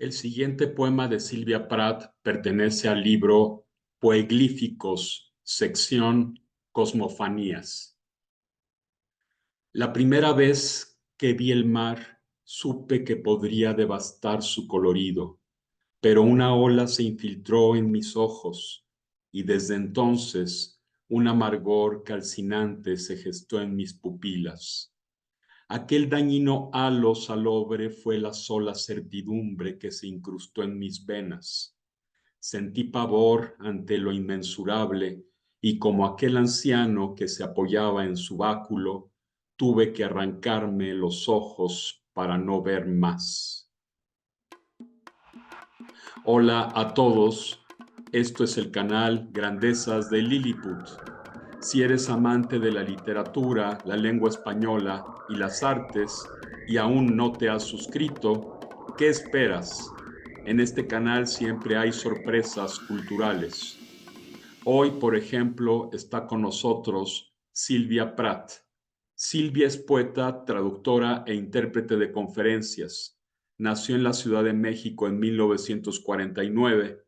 El siguiente poema de Silvia Prat pertenece al libro Poeglíficos, sección Cosmofanías. La primera vez que vi el mar, supe que podría devastar su colorido, pero una ola se infiltró en mis ojos y desde entonces un amargor calcinante se gestó en mis pupilas. Aquel dañino halo salobre fue la sola certidumbre que se incrustó en mis venas. Sentí pavor ante lo inmensurable y como aquel anciano que se apoyaba en su báculo, tuve que arrancarme los ojos para no ver más. Hola a todos, esto es el canal Grandezas de Lilliput. Si eres amante de la literatura, la lengua española y las artes y aún no te has suscrito, ¿qué esperas? En este canal siempre hay sorpresas culturales. Hoy, por ejemplo, está con nosotros Silvia Prat. Silvia es poeta, traductora e intérprete de conferencias. Nació en la Ciudad de México en 1949.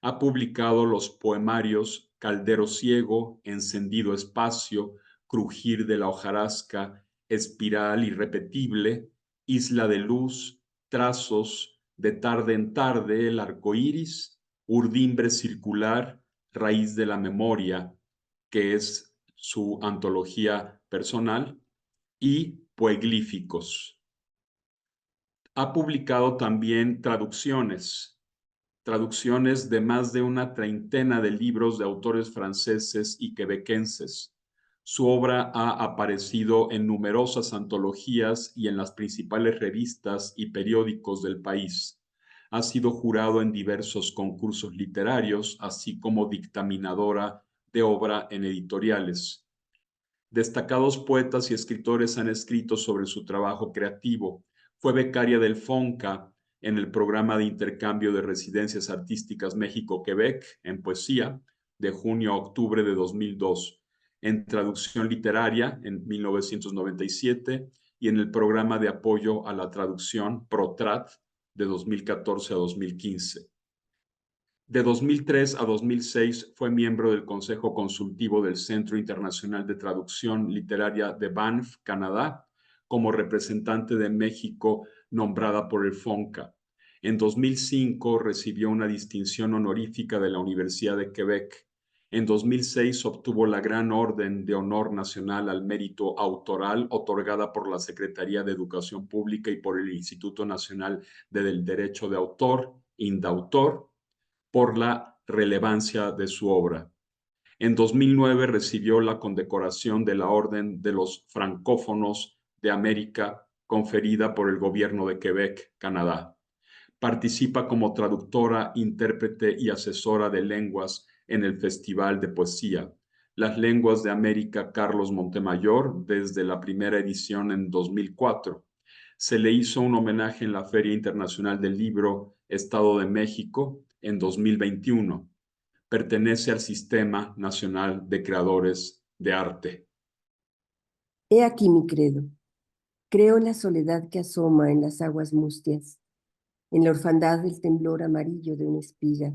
Ha publicado los poemarios Caldero Ciego, Encendido Espacio, Crujir de la hojarasca, Espiral Irrepetible, Isla de Luz, Trazos, De tarde en tarde, El arco iris, Urdimbre circular, Raíz de la memoria, que es su antología personal, y Poeglíficos. Ha publicado también traducciones de más de una treintena de libros de autores franceses y quebequenses. Su obra ha aparecido en numerosas antologías y en las principales revistas y periódicos del país. Ha sido jurado en diversos concursos literarios, así como dictaminadora de obra en editoriales. Destacados poetas y escritores han escrito sobre su trabajo creativo. Fue becaria del FONCA en el programa de intercambio de residencias artísticas México-Quebec en poesía de junio a octubre de 2002, en traducción literaria en 1997 y en el programa de apoyo a la traducción PROTRAT de 2014 a 2015. De 2003 a 2006 fue miembro del Consejo Consultivo del Centro Internacional de Traducción Literaria de Banff, Canadá, como representante de México nombrada por el FONCA. En 2005 recibió una distinción honorífica de la Universidad de Quebec. En 2006 obtuvo la Gran Orden de Honor Nacional al Mérito Autoral otorgada por la Secretaría de Educación Pública y por el Instituto Nacional del Derecho de Autor, INDAUTOR, por la relevancia de su obra. En 2009 recibió la condecoración de la Orden de los Francófonos de América, conferida por el gobierno de Quebec, Canadá. Participa como traductora, intérprete y asesora de lenguas en el Festival de Poesía Las Lenguas de América Carlos Montemayor desde la primera edición en 2004. Se le hizo un homenaje en la Feria Internacional del Libro Estado de México en 2021. Pertenece al Sistema Nacional de Creadores de Arte. He aquí mi credo. Creo en la soledad que asoma en las aguas mustias, en la orfandad del temblor amarillo de una espiga,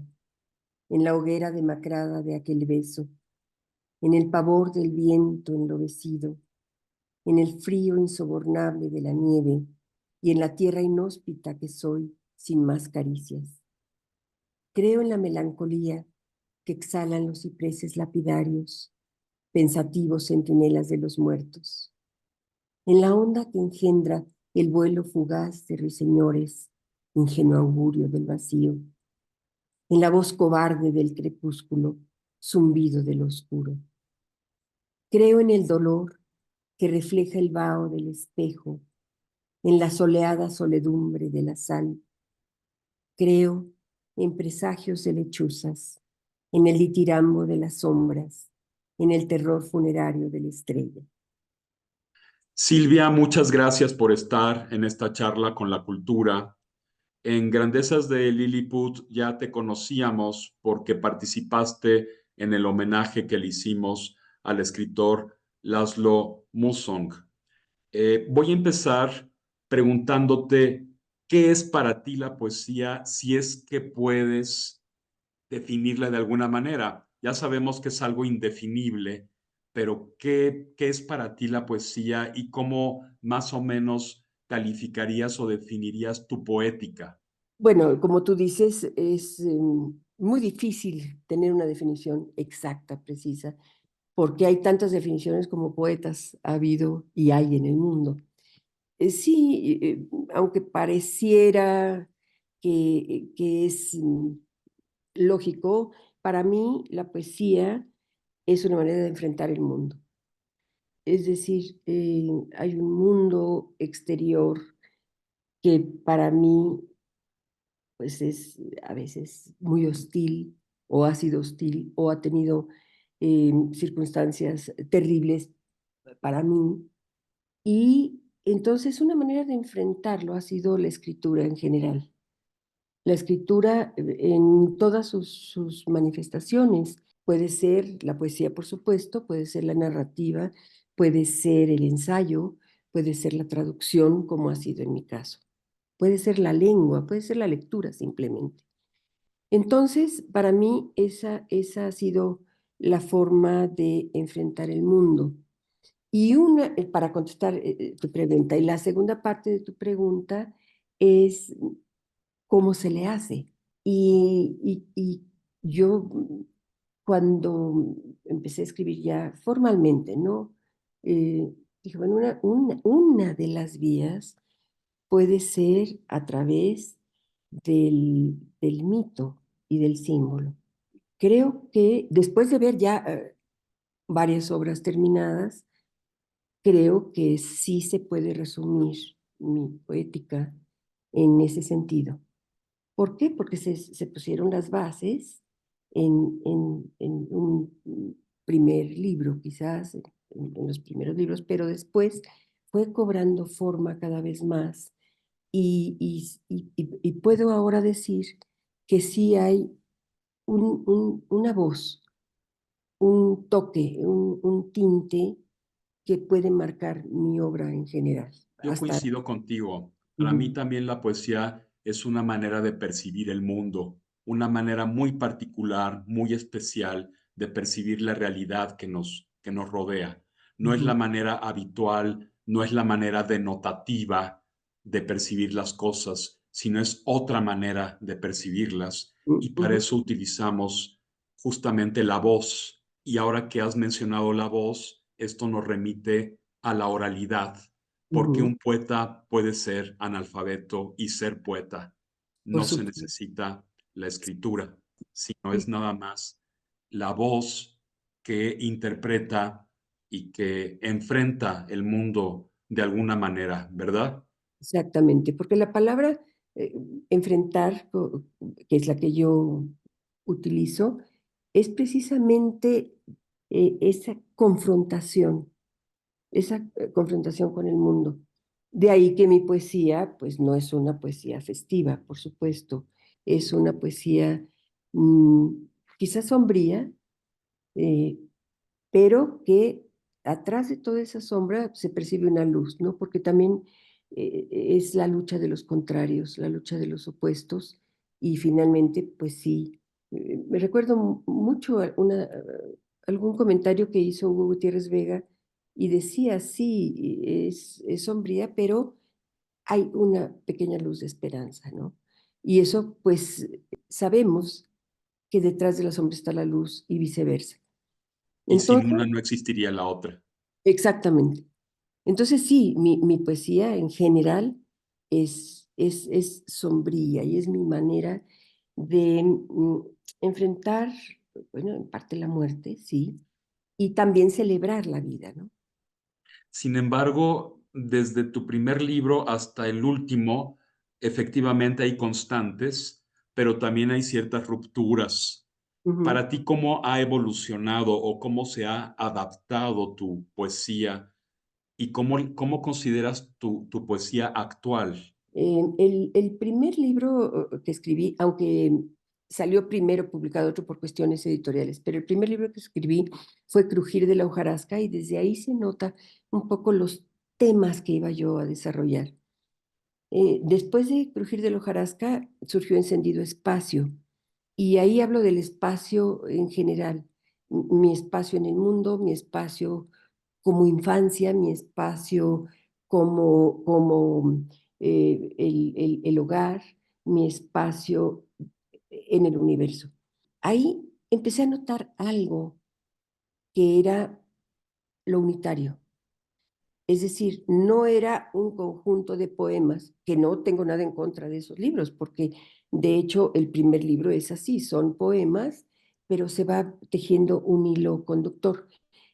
en la hoguera demacrada de aquel beso, en el pavor del viento enlovecido, en el frío insobornable de la nieve y en la tierra inhóspita que soy sin más caricias. Creo en la melancolía que exhalan los cipreses lapidarios, pensativos centinelas de los muertos, en la onda que engendra el vuelo fugaz de ruiseñores, ingenuo augurio del vacío, en la voz cobarde del crepúsculo, zumbido del oscuro. Creo en el dolor que refleja el vaho del espejo, en la soleada soledumbre de la sal. Creo en presagios de lechuzas, en el ditirambo de las sombras, en el terror funerario de la estrella. Silvia, muchas gracias por estar en esta charla con la cultura. En Grandezas de Lilliput ya te conocíamos porque participaste en el homenaje que le hicimos al escritor Laszlo Musong. Voy a empezar preguntándote ¿Qué es para ti la poesía si es que puedes definirla de alguna manera? Ya sabemos que es algo indefinible, pero ¿qué es para ti la poesía y cómo más o menos calificarías o definirías tu poética? Bueno, como tú dices, es muy difícil tener una definición exacta, precisa, porque hay tantas definiciones como poetas ha habido y hay en el mundo. Sí, aunque pareciera que es lógico, para mí la poesía es una manera de enfrentar el mundo. Es decir, hay un mundo exterior que para mí pues es a veces muy hostil o ha sido hostil o ha tenido circunstancias terribles para mí. Y entonces una manera de enfrentarlo ha sido la escritura en general. La escritura en todas sus manifestaciones. Puede ser la poesía, por supuesto, puede ser la narrativa, puede ser el ensayo, puede ser la traducción, como ha sido en mi caso. Puede ser la lengua, puede ser la lectura simplemente. Entonces, para mí, esa ha sido la forma de enfrentar el mundo. Y para contestar tu pregunta, y la segunda parte de tu pregunta es cómo se le hace. Y yo cuando empecé a escribir ya formalmente, ¿no? Dije, bueno, una de las vías puede ser a través del mito y del símbolo. Creo que después de ver ya varias obras terminadas, creo que sí se puede resumir mi poética en ese sentido. ¿Por qué? Porque se pusieron las bases en un primer libro, quizás, en los primeros libros, pero después fue cobrando forma cada vez más y puedo ahora decir que sí hay una voz, un toque, un tinte que puede marcar mi obra en general. Yo Hasta, coincido contigo. Para mí ujú, también la poesía es una manera de percibir el mundo, una manera muy particular, muy especial de percibir la realidad que nos rodea. No es la ujú, manera habitual, no es la manera denotativa de percibir las cosas, sino es otra manera de percibirlas. Y para ujú, eso utilizamos justamente la voz. Y ahora que has mencionado la voz, esto nos remite a la oralidad porque ujú, un poeta puede ser analfabeto y ser poeta. por No se supuesto. necesita la escritura, sino es Sí, nada más la voz que interpreta y que enfrenta el mundo de alguna manera, ¿verdad? exactamente, porque la palabra eh, enfrentar, que es la que yo utilizo, es precisamente esa confrontación con el mundo. De ahí que mi poesía, pues no es una poesía festiva, por supuesto, es una poesía mm, quizás sombría, eh, pero que atrás de toda esa sombra se percibe una luz, ¿no? Porque también es la lucha de los contrarios, la lucha de los opuestos, y finalmente, pues sí, me recuerdo mucho algún comentario que hizo Hugo Gutiérrez Vega y decía, sí, es sombría, pero hay una pequeña luz de esperanza, ¿no? Y eso, pues, sabemos que detrás de la sombra está la luz y viceversa. Y sin Entonces, una no existiría la otra. exactamente. Entonces sí, mi poesía en general es sombría y es mi manera de enfrentar, bueno, en parte la muerte, sí, y también celebrar la vida, ¿no? Sin embargo, desde tu primer libro hasta el último, efectivamente hay constantes, pero también hay ciertas rupturas. Ujú. Para ti, ¿cómo ha evolucionado o cómo se ha adaptado tu poesía y cómo consideras tu poesía actual? El primer libro que escribí, aunque salió primero publicado otro por cuestiones editoriales, pero el primer libro que escribí fue Crujir de la hojarasca y desde ahí se nota un poco los temas que iba yo a desarrollar. Después de Crujir de la hojarasca surgió Encendido Espacio, y ahí hablo del espacio en general, mi espacio en el mundo, mi espacio como infancia, mi espacio como el hogar, mi espacio en el universo. Ahí empecé a notar algo que era lo unitario. Es decir, no era un conjunto de poemas, que no tengo nada en contra de esos libros, porque de hecho el primer libro es así, son poemas, pero se va tejiendo un hilo conductor.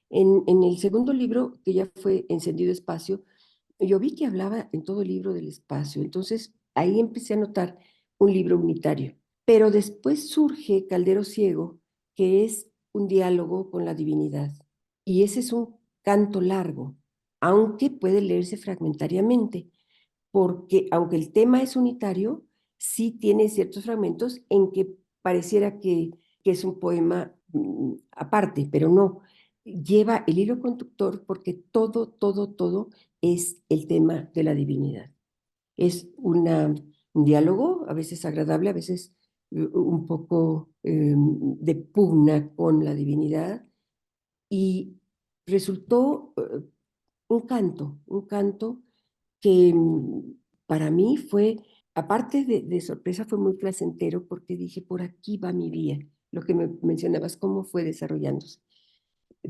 En el segundo libro, que ya fue Encendido Espacio, yo vi que hablaba en todo el libro del espacio, entonces ahí empecé a notar un libro unitario. Pero después surge Caldero Ciego, que es un diálogo con la divinidad. Y ese es un canto largo, aunque puede leerse fragmentariamente, porque aunque el tema es unitario, sí tiene ciertos fragmentos en que pareciera que es un poema aparte, pero no. Lleva el hilo conductor porque todo es el tema de la divinidad. Es un diálogo, a veces agradable, a veces un poco de pugna con la divinidad, y resultó un canto que para mí fue, aparte de sorpresa, fue muy placentero porque dije, por aquí va mi vía, lo que me mencionabas, cómo fue desarrollándose.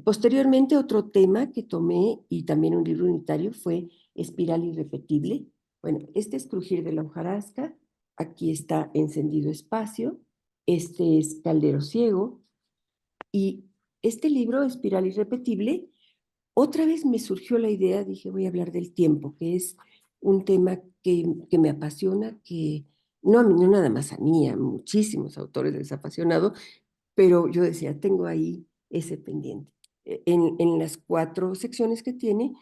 Posteriormente, otro tema que tomé y también un libro unitario fue Espiral Irrepetible. Bueno, este es Crujir de la hojarasca, aquí está Encendido Espacio, este es Caldero Ciego, y este libro, Espiral Irrepetible, otra vez me surgió la idea, dije, voy a hablar del tiempo, que es un tema que me apasiona, que no a mí, no nada más a mí, a muchísimos autores les ha apasionado, pero yo decía, tengo ahí ese pendiente. En las 4 secciones que tiene,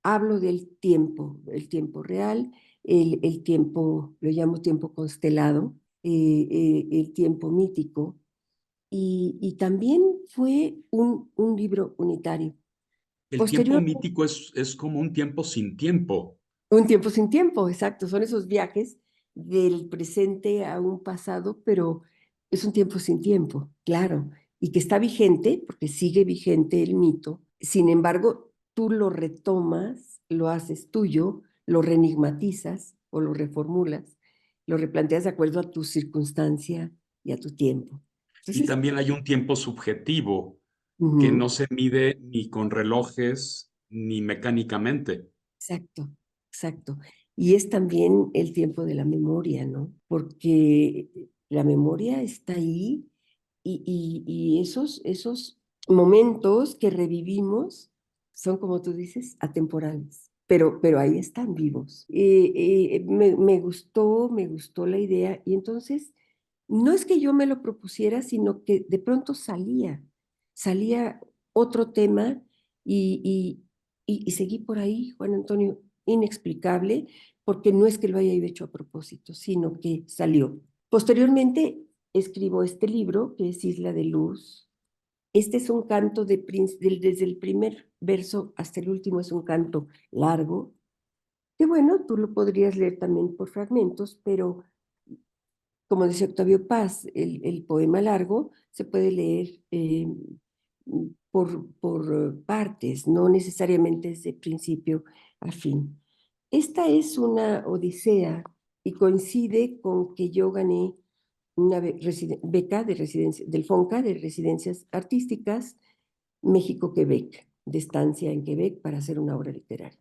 hablo del tiempo, el tiempo real, el tiempo, lo llamo tiempo constelado, el tiempo mítico, y también fue un libro unitario. El tiempo Posterior, mítico es como un tiempo sin tiempo. un tiempo sin tiempo, exacto, son esos viajes del presente a un pasado, pero es un tiempo sin tiempo, claro, y que está vigente, porque sigue vigente el mito. Sin embargo, tú lo retomas, lo haces tuyo, lo reenigmatizas o lo reformulas, lo replanteas de acuerdo a tu circunstancia y a tu tiempo. Y Entonces, también hay un tiempo subjetivo que no ujú, se mide ni con relojes ni mecánicamente. exacto, exacto. Y es también el tiempo de la memoria, ¿no? Porque la memoria está ahí, y esos momentos que revivimos son, como tú dices, atemporales, pero ahí están vivos. Me gustó la idea, y entonces no es que yo me lo propusiera, sino que de pronto salía otro tema, y, y seguí por ahí, Juan Antonio, inexplicable, porque no es que lo haya hecho a propósito, sino que salió. Posteriormente escribo este libro, que es Isla de Luz. Este es un canto desde el primer verso hasta el último, es un canto largo, que bueno, tú lo podrías leer también por fragmentos, pero como dice Octavio Paz, el poema largo se puede leer por partes, no necesariamente desde principio a fin. Esta es una odisea y coincide con que yo gané una beca de residencia, del FONCA, de residencias artísticas, México-Quebec, de estancia en Quebec para hacer una obra literaria.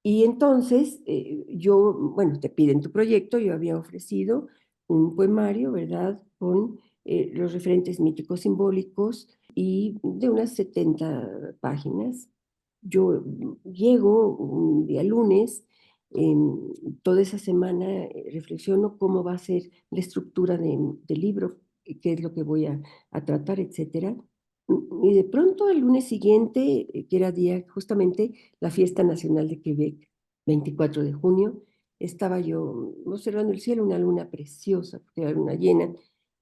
Y entonces bueno, te piden tu proyecto, yo había ofrecido un poemario, ¿verdad? Con los referentes míticos simbólicos y de unas 70 páginas. Yo llego un día lunes, toda esa semana reflexiono cómo va a ser la estructura del libro, qué es lo que voy a tratar, etcétera. Y de pronto el lunes siguiente, que era día justamente la Fiesta Nacional de Quebec, 24 de junio, estaba yo observando el cielo, una luna preciosa, porque era luna llena,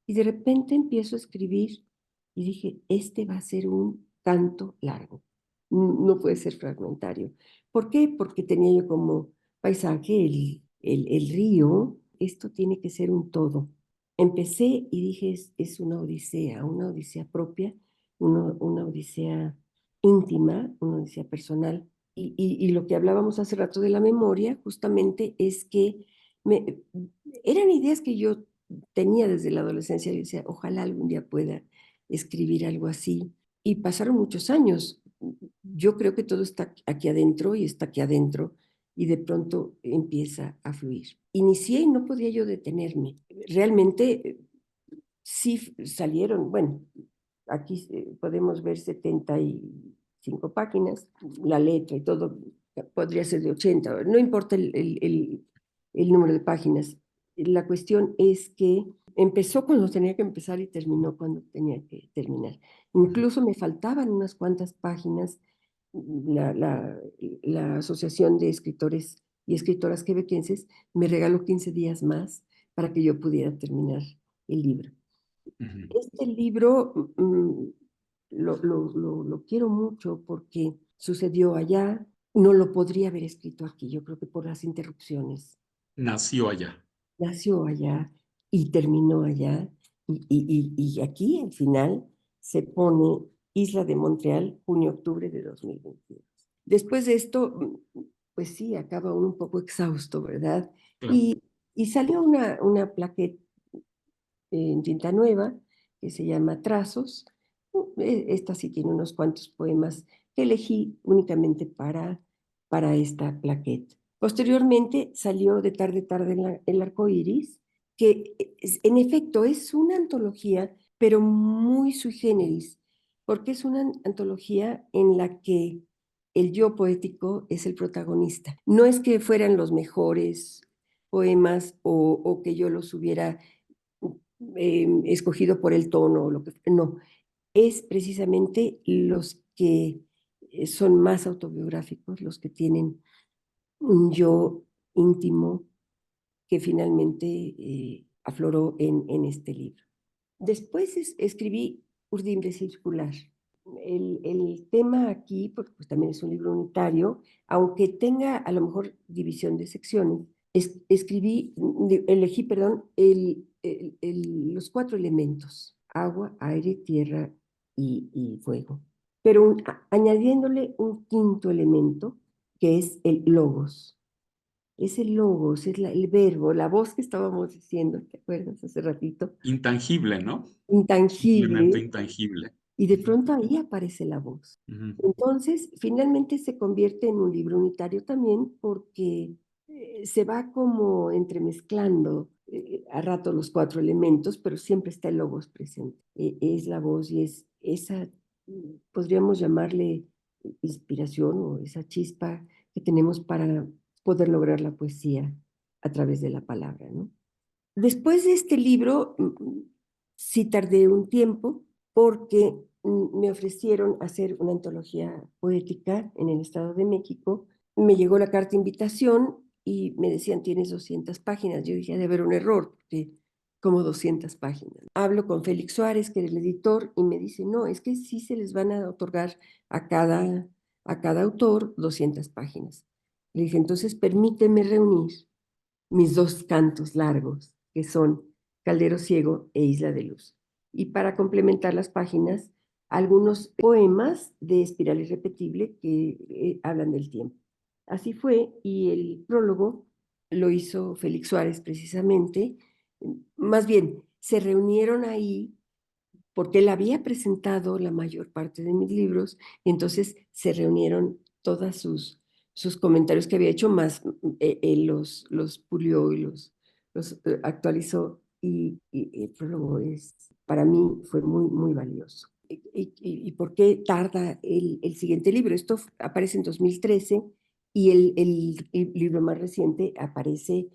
y de repente empiezo a escribir y dije, este va a ser un canto largo, no puede ser fragmentario. ¿Por qué? Porque tenía yo como paisaje el río, esto tiene que ser un todo. Empecé y dije, es una odisea propia, una odisea íntima, una odisea personal. Y lo que hablábamos hace rato de la memoria, justamente es que eran ideas que yo tenía desde la adolescencia. Yo decía, ojalá algún día pueda escribir algo así. Y pasaron muchos años. Yo creo que todo está aquí adentro y está aquí adentro y de pronto empieza a fluir. Inicié y no podía yo detenerme. Realmente sí salieron, bueno, aquí podemos ver 75 páginas, la letra y todo podría ser de 80, no importa el número de páginas. La cuestión es que empezó cuando tenía que empezar y terminó cuando tenía que terminar. Incluso me faltaban unas cuantas páginas. La, la, la Asociación de Escritores y Escritoras Quebequenses me regaló 15 días más para que yo pudiera terminar el libro. Este libro lo quiero mucho porque sucedió allá, no lo podría haber escrito aquí, yo creo que por las interrupciones. Nació allá. Nació allá y terminó allá, y aquí al final se pone Isla de Montreal, junio-octubre de 2022. Después de esto, pues sí, acaba uno un poco exhausto, ¿verdad? Claro. Y salió una plaqueta en tinta nueva que se llama Trazos. Esta sí tiene unos cuantos poemas que elegí únicamente para esta plaqueta. Posteriormente salió De tarde tarde el arco iris, que en efecto es una antología, pero muy sui generis, porque es una antología en la que el yo poético es el protagonista. No es que fueran los mejores poemas o que yo los hubiera escogido por el tono, lo que, no, es precisamente los que son más autobiográficos, los que tienen un yo íntimo que finalmente afloró en este libro. Después escribí Urdimbre Circular. El tema aquí, porque pues también es un libro unitario, aunque tenga a lo mejor división de secciones, elegí, perdón, los 4 elementos: agua, aire, tierra y fuego. Pero añadiéndole un quinto elemento, que es el logos. Es el logos, es el verbo, la voz que estábamos diciendo, ¿te acuerdas hace ratito? Intangible, ¿no? Un elemento Intangible, intangible. y de pronto ahí aparece la voz. Ujú. Entonces, finalmente se convierte en un libro unitario también porque se va como entremezclando a rato los 4 elementos, pero siempre está el logos presente. Es la voz y es esa, podríamos llamarle inspiración o esa chispa que tenemos para poder lograr la poesía a través de la palabra, ¿no? Después de este libro, sí tardé un tiempo porque me ofrecieron hacer una antología poética en el Estado de México. Me llegó la carta de invitación y me decían, tienes 200 páginas. Yo dije, ha de haber un error, porque como 200 páginas. Hablo con Félix Suárez, que era el editor, y me dice, no, es que sí se les van a otorgar a cada autor 200 páginas. Le dije, entonces permíteme reunir mis 2 cantos largos, que son Caldero Ciego e Isla de Luz. Y para complementar las páginas, algunos poemas de Espiral Irrepetible que hablan del tiempo. Así fue, y el prólogo lo hizo Félix Suárez precisamente. Más bien, se reunieron ahí porque él había presentado la mayor parte de mis libros, y entonces se reunieron todas sus comentarios que había hecho, más él los pulió y los actualizó, y el prólogo para mí fue muy, muy valioso. ¿Y por qué tarda el siguiente libro? Esto aparece en 2013 y el libro más reciente aparece,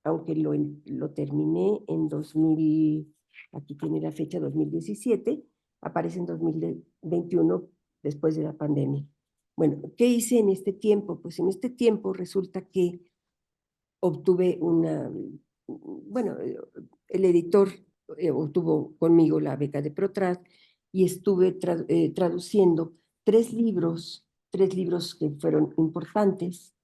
aunque lo terminé en 2000, aquí tiene la fecha 2017, aparece en 2021 después de la pandemia. Bueno, ¿qué hice en este tiempo? Pues en este tiempo resulta que obtuve bueno, el editor obtuvo conmigo la beca de Protrad y estuve traduciendo 3 libros que fueron importantes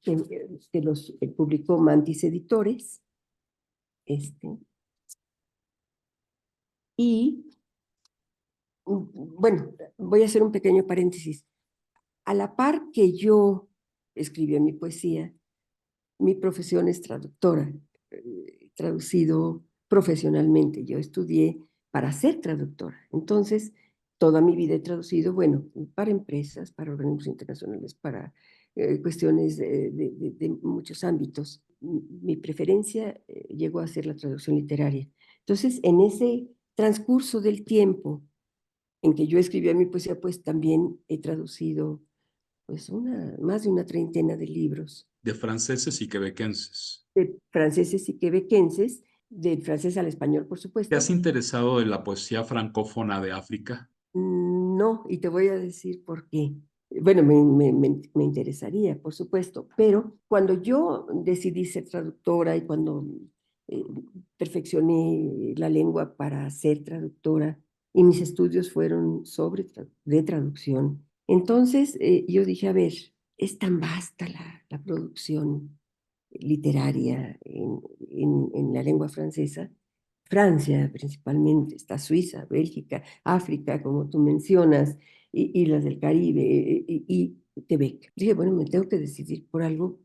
que los publicó Mantis Editores. Y, bueno, voy a hacer un pequeño paréntesis. A la par que yo escribí mi poesía, mi profesión es traductora, traducido profesionalmente. Yo estudié para ser traductora. Entonces, toda mi vida he traducido, bueno, para empresas, para organismos internacionales, para cuestiones de muchos ámbitos. Mi preferencia llegó a ser la traducción literaria. Entonces, en ese transcurso del tiempo en que yo escribía mi poesía, pues también he traducido pues más de una treintena de libros De franceses y quebequenses. de franceses y quebequenses, del francés al español, por ¿Te supuesto. has interesado en la poesía francófona de África? No, y te voy a decir por qué. Bueno, me interesaría, por supuesto, pero cuando yo decidí ser traductora y cuando eh, perfeccioné la lengua para ser traductora y mis estudios fueron de traducción, entonces yo dije, a ver, es tan vasta la producción literaria en la lengua francesa, Francia principalmente, está Suiza, Bélgica, África, como tú mencionas, y las del Caribe y Quebec. Dije, bueno, me tengo que decidir por algo.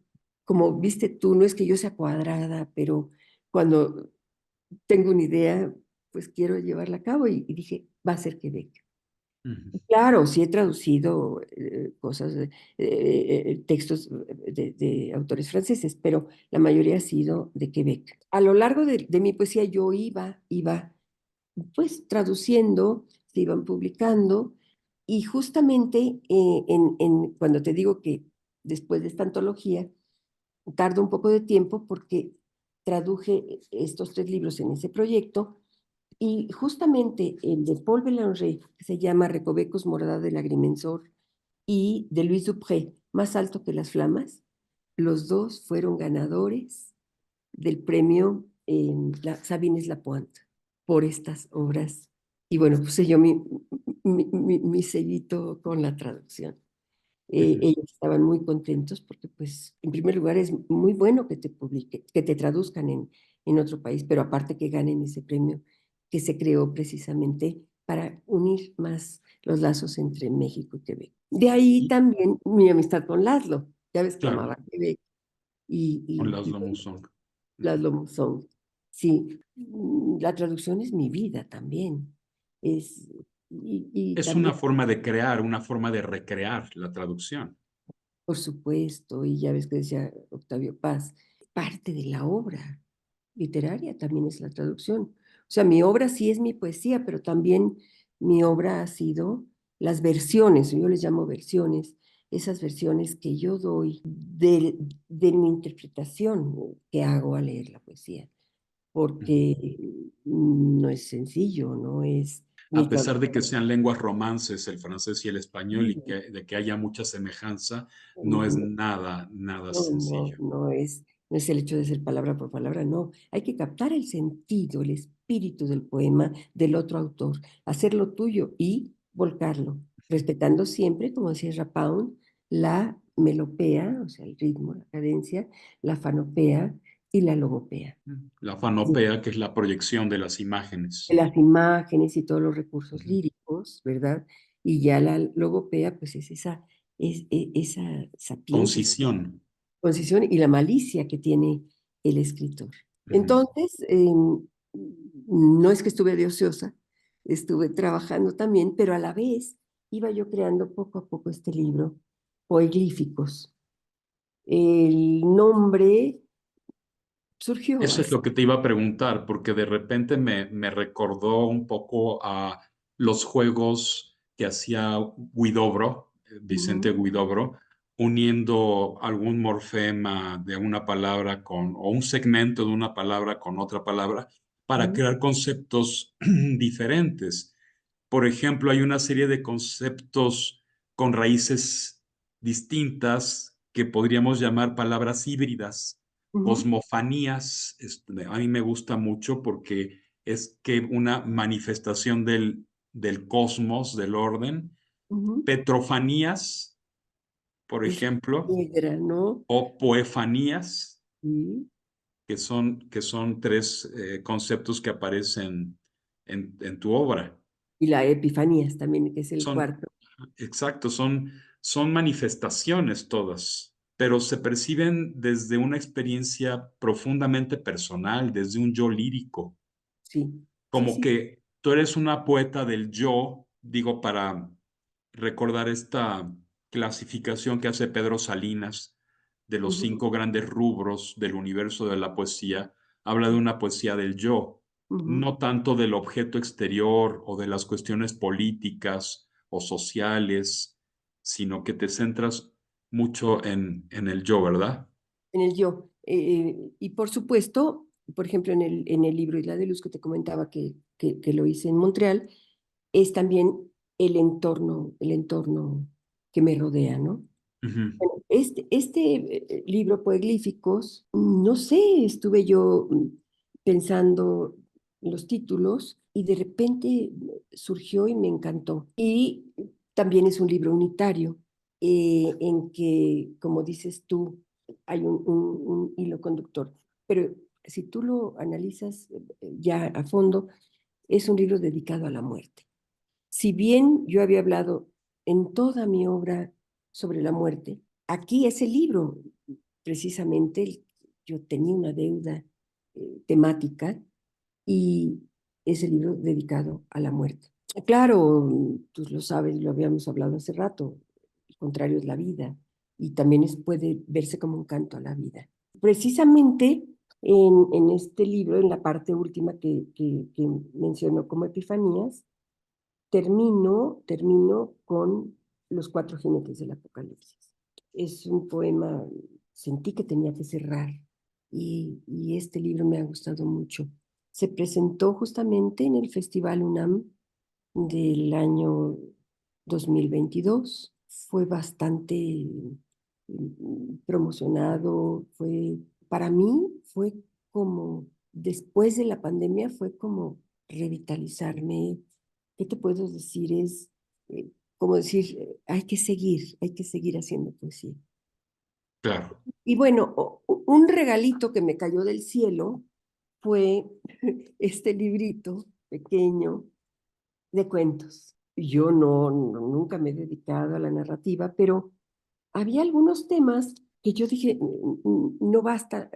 Como viste tú, no es que yo sea cuadrada, pero cuando tengo una idea, pues quiero llevarla a cabo y dije, va a ser Quebec. Ujú. Claro, sí he traducido cosas, textos de autores franceses, pero la mayoría ha sido de Quebec. A lo largo de mi poesía yo iba pues traduciendo, se iban publicando y justamente cuando te digo que después de esta antología, tarda un poco de tiempo porque traduje estos 3 libros en ese proyecto y justamente el de Paul Bélanger, que se llama Recovecos Morada del Agrimensor, y de Luis Dupré, Más alto que las flamas, los dos fueron ganadores del premio Sabines Lapointe por estas obras. Y bueno, puse yo mi sellito con la traducción. Ujú. Ellos estaban muy contentos porque, pues, en primer lugar es muy bueno que te publique, que te traduzcan en otro país, pero aparte que ganen ese premio que se creó precisamente para unir más los lazos entre México y Quebec. De ahí Y, también mi amistad con Laszlo, ya ves que claro, amaba Quebec con y Laszlo Musson. Laszlo Monzón. Sí, la traducción es mi vida también. Es, y Es una también forma de crear, una forma de recrear la traducción. por supuesto, y ya ves que decía Octavio Paz, parte de la obra literaria también es la traducción. O sea, mi obra sí es mi poesía, pero también mi obra ha sido las versiones, yo les llamo versiones, esas versiones que yo doy de mi interpretación que hago al leer la poesía, Ujú. porque no es sencillo, no es ni A pesar de que traducción. sean lenguas romances, el francés y el español, y que, de que haya mucha semejanza, no es nada sencillo. No es el hecho de ser palabra por palabra, no. Hay que captar el sentido, el espíritu del poema del otro autor, hacerlo tuyo y volcarlo, respetando siempre, como decía Rapaun, la melopea, o sea, el ritmo, la cadencia, la fanopea y la logopea. La Sí, fanopea, que es la proyección de las de imágenes. las imágenes y todos los recursos Ujú. líricos, ¿verdad? Y ya la logopea, pues es esa sapiencia, Concisión. concisión y la malicia que tiene el escritor. Ujú. Entonces, no es que estuve de ociosa, estuve trabajando también, pero a la vez iba yo creando poco a poco este libro, Poeglíficos. El nombre surgió Eso es así. lo que te iba a preguntar, porque de repente me recordó un poco a los juegos que hacía Huidobro, Vicente Ujú, Huidobro, uniendo algún morfema de una palabra con, o un segmento de una palabra con otra palabra para ujú, crear conceptos diferentes. Por ejemplo, hay una serie de conceptos con raíces distintas que podríamos llamar palabras híbridas. ujú, Cosmofanías, a mí me gusta mucho porque es que una manifestación del cosmos, del orden. ujú, Petrofanías, por es ejemplo, negra, ¿no? o poefanías, Sí. que son tres conceptos que aparecen en tu obra. Y la Epifanías también, que es el Son, cuarto. exacto, son manifestaciones todas, pero se perciben desde una experiencia profundamente personal, desde un yo lírico, Sí, sí, como sí. que tú eres una poeta del yo, digo, para recordar esta clasificación que hace Pedro Salinas de los Ujú, 5 grandes rubros del universo de la poesía, habla de una poesía del yo, ujú. no tanto del objeto exterior o de las cuestiones políticas o sociales, sino que te centras mucho en el yo, ¿verdad? En el yo. Y por supuesto, por ejemplo, en el libro Isla de Luz que te comentaba que lo hice en Montreal, es también el entorno que me rodea, ¿no? Ujú. Bueno, libro Poeglíficos, no sé, estuve yo pensando en los títulos y de repente surgió y me encantó. Y también es un libro unitario en que, como dices tú, hay un hilo conductor. Pero si tú lo analizas ya a fondo, es un libro dedicado a la muerte. Si bien yo había hablado en toda mi obra sobre la muerte, aquí ese libro, precisamente, yo tenía una deuda temática y es el libro dedicado a la muerte. Claro, tú lo sabes, lo habíamos hablado hace rato, el contrario es la vida y también puede verse como un canto a la vida. Precisamente en este libro, en la parte última que mencionó como Epifanías, termino con Los cuatro jinetes del Apocalipsis. Es un poema, sentí que tenía que cerrar y este libro me ha gustado mucho. Se presentó justamente en el Festival UNAM del año 2022. Fue bastante promocionado, para mí fue como, después de la pandemia, fue como revitalizarme. ¿Qué te puedo decir? Es como decir, hay que seguir haciendo poesía. Claro. Y bueno, un regalito que me cayó del cielo fue este librito pequeño de cuentos. Yo nunca me he dedicado a la narrativa, pero había algunos temas que yo dije, no basta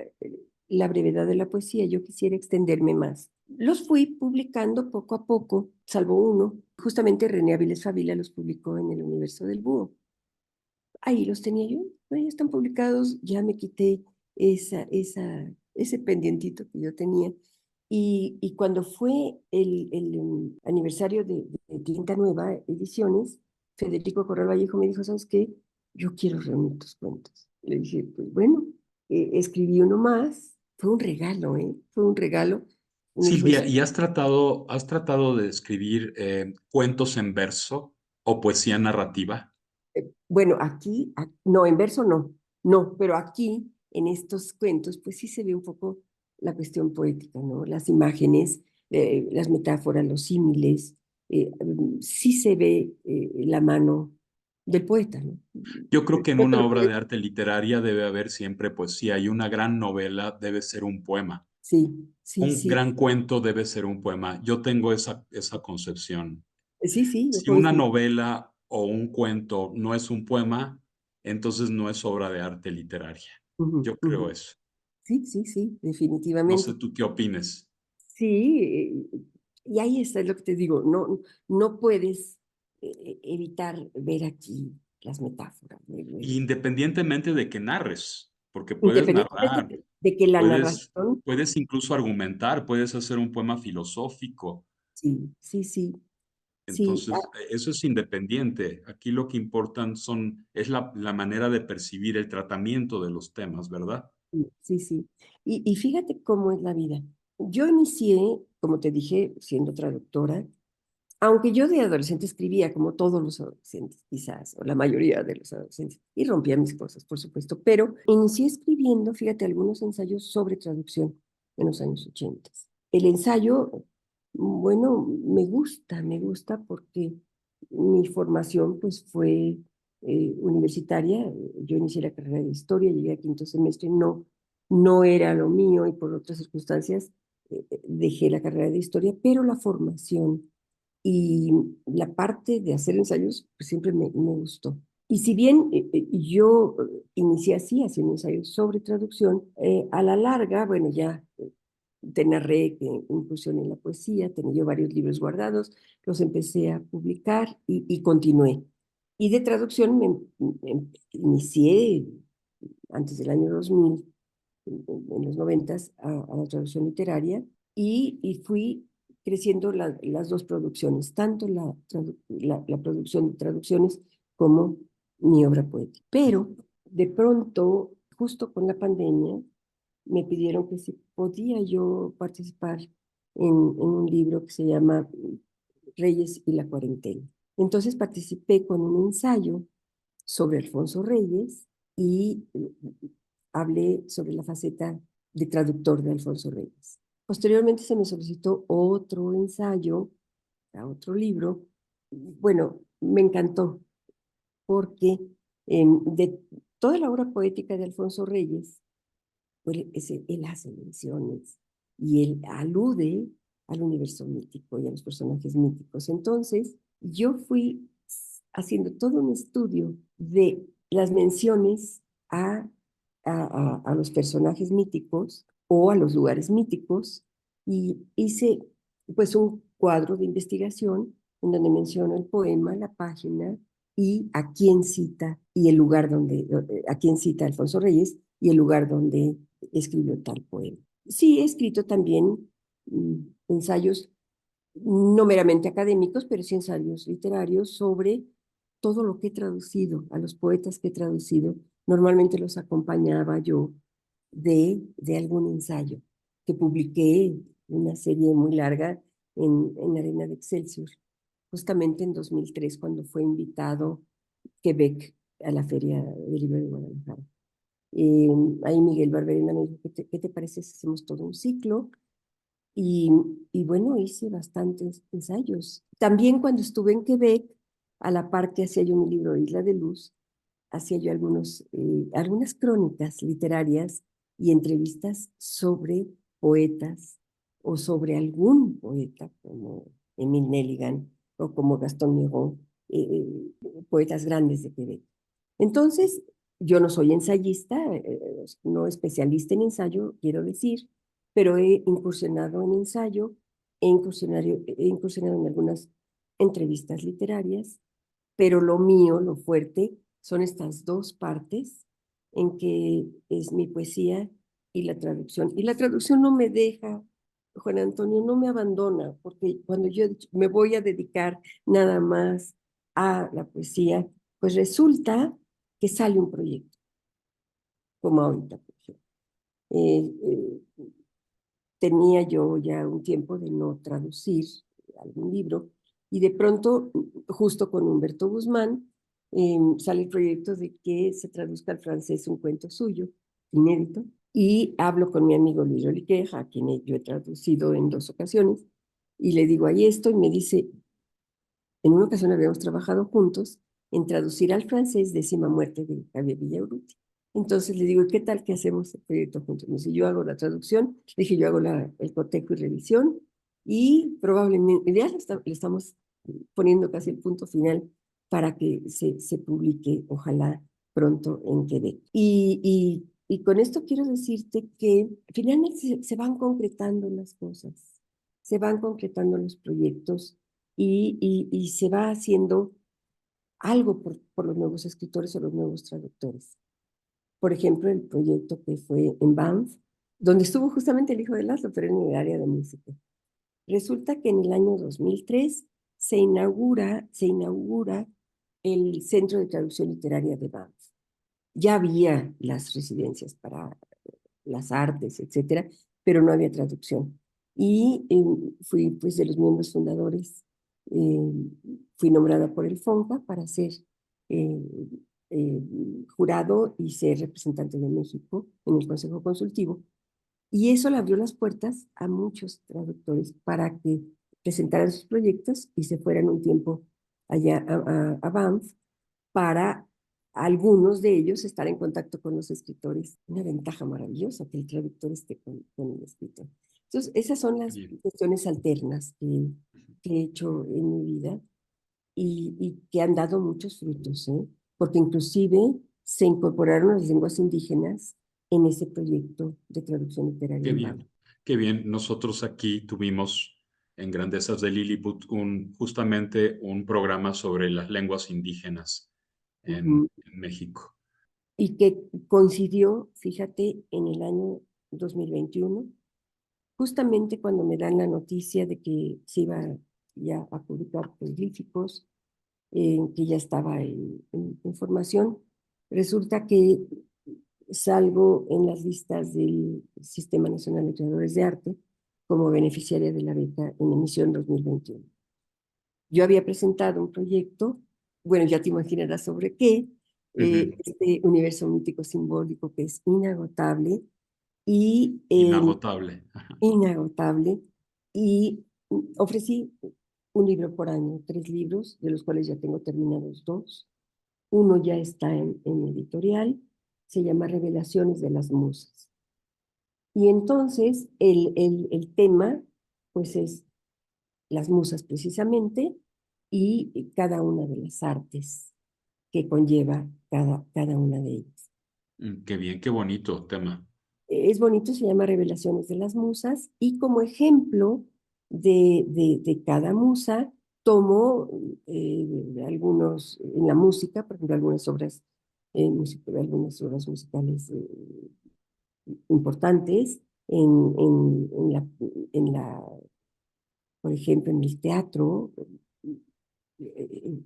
la brevedad de la poesía, yo quisiera extenderme más. Los fui publicando poco a poco, salvo uno. Justamente René Avilés Favila los publicó en el Universo del Búho. Ahí los tenía yo, ahí están publicados, ya me quité ese pendientito que yo tenía. Y cuando fue el aniversario de Tinta Nueva Ediciones, Federico Corral Vallejo me dijo, ¿sabes qué? Yo quiero reunir tus cuentos. Le dije, pues bueno, escribí uno más, fue un regalo, ¿eh? Fue un regalo en el Silvia, juez. ¿y has tratado de escribir cuentos en verso o poesía narrativa? Bueno, aquí, no, en verso no, pero aquí, en estos cuentos, pues sí se ve un poco la cuestión poética, ¿no? Las imágenes, las metáforas, los símiles, sí se ve la mano del poeta, ¿no? Yo creo que en No te una lo obra puedes- de arte literaria debe haber siempre poesía y una gran novela debe ser un poema. Sí, sí, Un sí, gran cuento debe ser un poema. Yo tengo esa concepción. sí, sí, yo Si una coincido. novela o un cuento no es un poema, entonces no es obra de arte literaria. Ujú, Yo creo ujú. eso. Sí, sí, sí, No sé definitivamente. tú qué opines. Sí, y ahí está es lo que te digo, no puedes evitar ver aquí las metáforas, Independientemente de que narres, porque puedes independientemente narrar, de que la puedes, narración, puedes incluso argumentar, puedes hacer un poema filosófico. sí, sí, sí, sí, Entonces, eso es independiente. Aquí lo que importan es la manera de percibir el tratamiento de los temas, ¿verdad? sí, sí, sí. Y fíjate cómo es la vida. Yo inicié, como te dije, siendo traductora, aunque yo de adolescente escribía como todos los adolescentes, quizás, o la mayoría de los adolescentes, y rompía mis cosas, por supuesto, pero inicié escribiendo, fíjate, algunos ensayos sobre traducción en los años 80. El ensayo, bueno, me gusta porque mi formación pues fue universitaria. Yo inicié la carrera de historia, llegué a quinto semestre, no era lo mío y por otras circunstancias dejé la carrera de historia, pero la formación y la parte de hacer ensayos pues, siempre me gustó. Y si bien yo inicié así, haciendo ensayos sobre traducción, a la larga, bueno, ya te narré que incursioné en la poesía, tenía yo varios libros guardados, los empecé a publicar y continué. Y de traducción inicié antes del año 2000, en los 90, a la traducción literaria y fui creciendo las dos producciones, tanto la producción de traducciones como mi obra poética. Pero de pronto, justo con la pandemia, me pidieron que si podía yo participar en un libro que se llama Reyes y la cuarentena. Entonces participé con un ensayo sobre Alfonso Reyes y hablé sobre la faceta de traductor de Alfonso Reyes. Posteriormente se me solicitó otro ensayo a otro libro. Bueno, me encantó porque de toda la obra poética de Alfonso Reyes, pues, él hace menciones y él alude al universo mítico y a los personajes míticos. Entonces, yo fui haciendo todo un estudio de las menciones a los personajes míticos o a los lugares míticos y hice pues un cuadro de investigación en donde menciono el poema, la página y a quién cita y el lugar donde, a quién cita Alfonso Reyes y el lugar donde escribió tal poema. Sí, he escrito también ensayos no meramente académicos, pero sí ensayos literarios sobre todo lo que he traducido, a los poetas que he traducido. Normalmente los acompañaba yo de algún ensayo que publiqué, una serie muy larga en Arena de Excelsior, justamente en 2003, cuando fue invitado Quebec a la Feria del Libro de Guadalajara. Eh, Ahí Miguel Barberena me dijo, ¿qué te parece si hacemos todo un ciclo? Y, y bueno, hice bastantes ensayos. También cuando estuve en Quebec, a la par que hacía yo mi libro Isla de Luz, hacía yo algunas crónicas literarias y entrevistas sobre poetas o sobre algún poeta como Émile Nelligan o como Gaston Miron, poetas grandes de Quebec. Entonces, yo no soy ensayista, no especialista en ensayo, quiero decir, pero he incursionado en ensayo, he incursionado en algunas entrevistas literarias, pero lo mío, lo fuerte, son estas dos partes en que es mi poesía y la traducción. Y la traducción no me deja, Juan Antonio, no me abandona, porque cuando yo me voy a dedicar nada más a la poesía, pues resulta que sale un proyecto, como ahorita, por ejemplo. Eh, eh, Tenía yo ya un tiempo de no traducir algún libro y de pronto, justo con Humberto Guzmán, sale el proyecto de que se traduzca al francés un cuento suyo, inédito, y hablo con mi amigo Luis Oliqueja, a quien yo he traducido en 2 ocasiones, y le digo, ahí esto, y me dice, en una ocasión habíamos trabajado juntos en traducir al francés Décima Muerte de Javier Villaurrutia. Entonces le digo, ¿qué tal que hacemos el proyecto juntos? Me dice, yo hago la traducción, le dije, yo hago el cotejo y revisión, y probablemente, ya le estamos poniendo casi el punto final para que se publique, ojalá pronto en Quebec. Y con esto quiero decirte que finalmente se van concretando las cosas, se van concretando los proyectos y se va haciendo algo por los nuevos escritores o los nuevos traductores. Por ejemplo, el proyecto que fue en Banff, donde estuvo justamente el hijo de Laszlo, pero en el área de música. Resulta que en el año 2003 se inaugura el Centro de Traducción Literaria de Banff. Ya había las residencias para las artes, etcétera, pero no había traducción. Y fui pues de los miembros fundadores, eh, fui nombrada por el FONCA para ser eh, eh, jurado y ser representante de México en el Consejo Consultivo. Y eso le abrió las puertas a muchos traductores para que presentaran sus proyectos y se fueran un tiempo allá a Banff para algunos de ellos estar en contacto con los escritores. Una ventaja maravillosa que el traductor esté con el escritor. Entonces, esas son las Bien. cuestiones alternas que he hecho en mi vida y que han dado muchos frutos, ¿eh? Porque inclusive se incorporaron las lenguas indígenas en ese proyecto de traducción literaria Qué en Baba. bien, qué bien. Nosotros aquí tuvimos en Grandezas de Lilliput justamente un programa sobre las lenguas indígenas en México. Y que coincidió, fíjate, en el año 2021, justamente cuando me dan la noticia de que se iba ya a publicar Prolíficos, que ya estaba en formación, resulta que salgo en las listas del Sistema Nacional de Creadores de Arte como beneficiaria de la beca en emisión 2021. Yo había presentado un proyecto, bueno, ya te imaginarás sobre qué, este universo mítico simbólico que es inagotable y Inagotable. inagotable, y ofrecí un libro por año, 3 libros, de los cuales ya tengo terminados 2. Uno ya está en editorial, se llama Revelaciones de las Musas. Y entonces el tema, pues es las musas precisamente, y cada una de las artes que conlleva cada una de ellas. Qué bien, qué bonito tema. Es bonito, se llama Revelaciones de las Musas, y como ejemplo de cada musa, tomo algunos, en la música, por ejemplo, algunas obras musicales importantes, en, en, en la, en la, por ejemplo, en el teatro,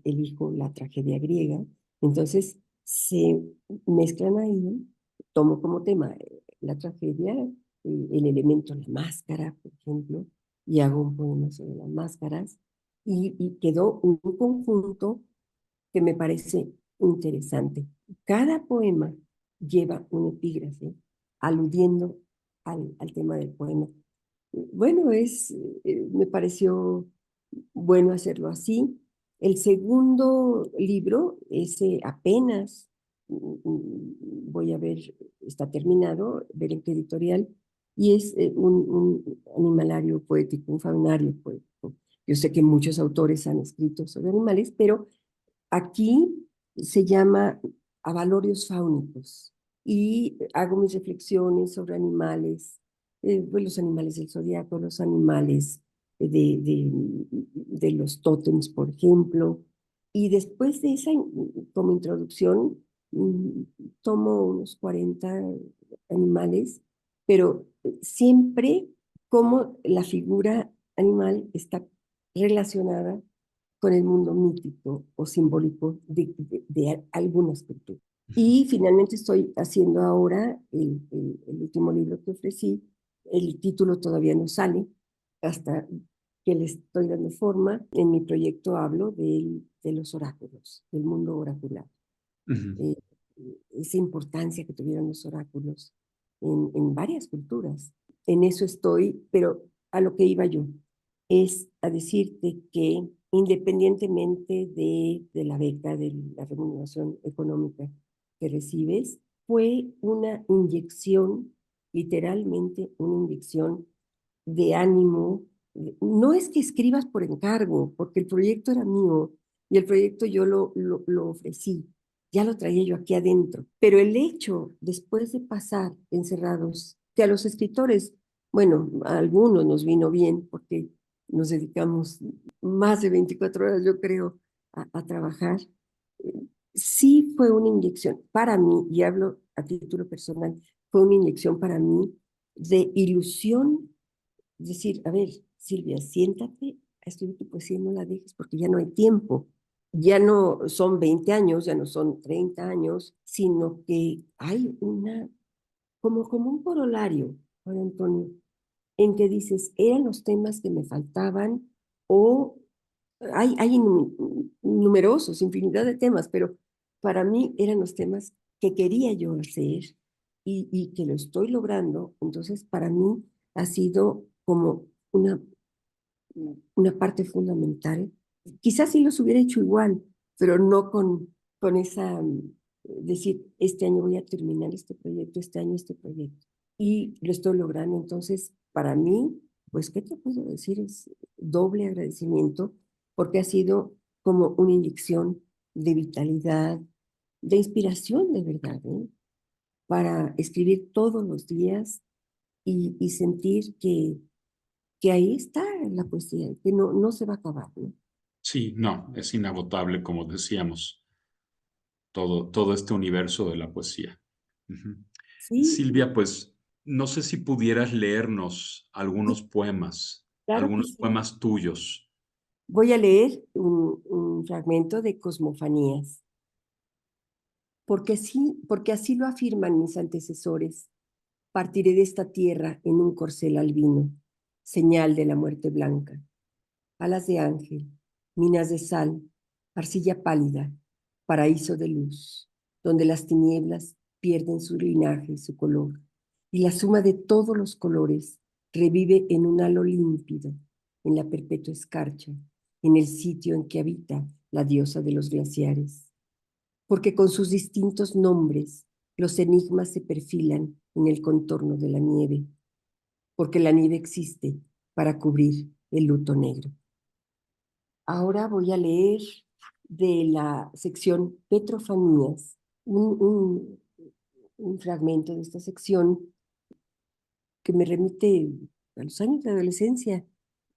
elijo la tragedia griega, entonces se mezclan ahí, tomo como tema la tragedia, el elemento, la máscara, por ejemplo, y hago un poema sobre las máscaras, y quedó un conjunto que me parece interesante. Cada poema lleva un epígrafe aludiendo al tema del poema. Bueno, me pareció bueno hacerlo así. El segundo libro, ese apenas voy a ver, está terminado, ver en qué editorial, y es un animalario poético, un faunario poético. Yo sé que muchos autores han escrito sobre animales, pero aquí se llama Avalorios Fáunicos, y hago mis reflexiones sobre animales, pues los animales del zodiaco, los animales de los tótems, por ejemplo. Y después de esa, como introducción, mm, tomo unos 40 animales, pero siempre como la figura animal está relacionada con el mundo mítico o simbólico de algunas culturas. Y finalmente estoy haciendo ahora el último libro que ofrecí. El título todavía no sale hasta que le estoy dando forma. En mi proyecto hablo de los oráculos, del mundo oracular. Ujú. Eh, Esa importancia que tuvieron los oráculos en varias culturas. En eso estoy, pero a lo que iba yo es a decirte que independientemente de la beca, de la remuneración económica que recibes, fue una inyección, literalmente una inyección de ánimo. No es que escribas por encargo, porque el proyecto era mío y el proyecto yo lo ofrecí, ya lo traía yo aquí adentro. Pero el hecho, después de pasar encerrados, que a los escritores, bueno, a algunos nos vino bien porque nos dedicamos más de 24 horas, yo creo, a trabajar, sí fue una inyección para mí, y hablo a título personal, fue una inyección para mí de ilusión, decir, a ver, Silvia, siéntate a escribir tu poesía y no la dejes porque ya no hay tiempo. Ya no son 20 años, ya no son 30 años, sino que hay como un corolario, Juan Antonio, en que dices, eran los temas que me faltaban, o hay numerosos, infinidad de temas, pero para mí eran los temas que quería yo hacer, y que lo estoy logrando. Entonces, para mí ha sido como una parte fundamental. Quizás sí los hubiera hecho igual, pero no con esa decir, este año voy a terminar este proyecto, este año este proyecto. Y lo estoy logrando. Entonces, para mí, pues, ¿qué te puedo decir? Es doble agradecimiento porque ha sido como una inyección de vitalidad, de inspiración de verdad, ¿eh? Para escribir todos los días y sentir que ahí está la poesía, que no se va a acabar, ¿no? Sí, no, es inagotable, como decíamos, todo este universo de la poesía. Ujú. Sí, Silvia, pues no sé si pudieras leernos sí, claro que algunos sí. poemas tuyos. Voy a leer un fragmento de Cosmofanías, porque así lo afirman mis antecesores. Partiré de esta tierra en un corcel albino, señal de la muerte blanca. Alas de ángel, minas de sal, arcilla pálida, paraíso de luz, donde las tinieblas pierden su linaje y su color, y la suma de todos los colores revive en un halo límpido, en la perpetua escarcha, en el sitio en que habita la diosa de los glaciares. Porque con sus distintos nombres los enigmas se perfilan en el contorno de la nieve, porque la nieve existe para cubrir el luto negro. Ahora voy a leer de la sección Petrofanías, un, un, un fragmento de esta sección que me remite a los años de adolescencia,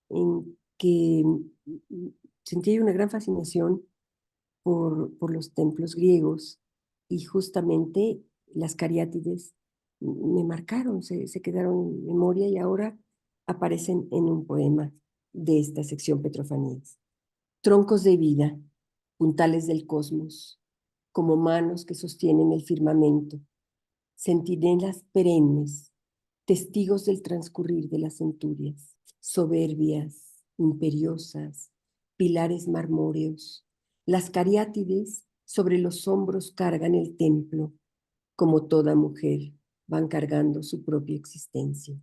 en que sentí una gran fascinación por los templos griegos y justamente las cariátides me marcaron, se quedaron en memoria y ahora aparecen en un poema de esta sección Petrofanías. Troncos de vida, puntales del cosmos, como manos que sostienen el firmamento, centinelas perennes, testigos del transcurrir de las centurias, soberbias, imperiosas, pilares marmóreos. Las cariátides sobre los hombros cargan el templo, como toda mujer van cargando su propia existencia.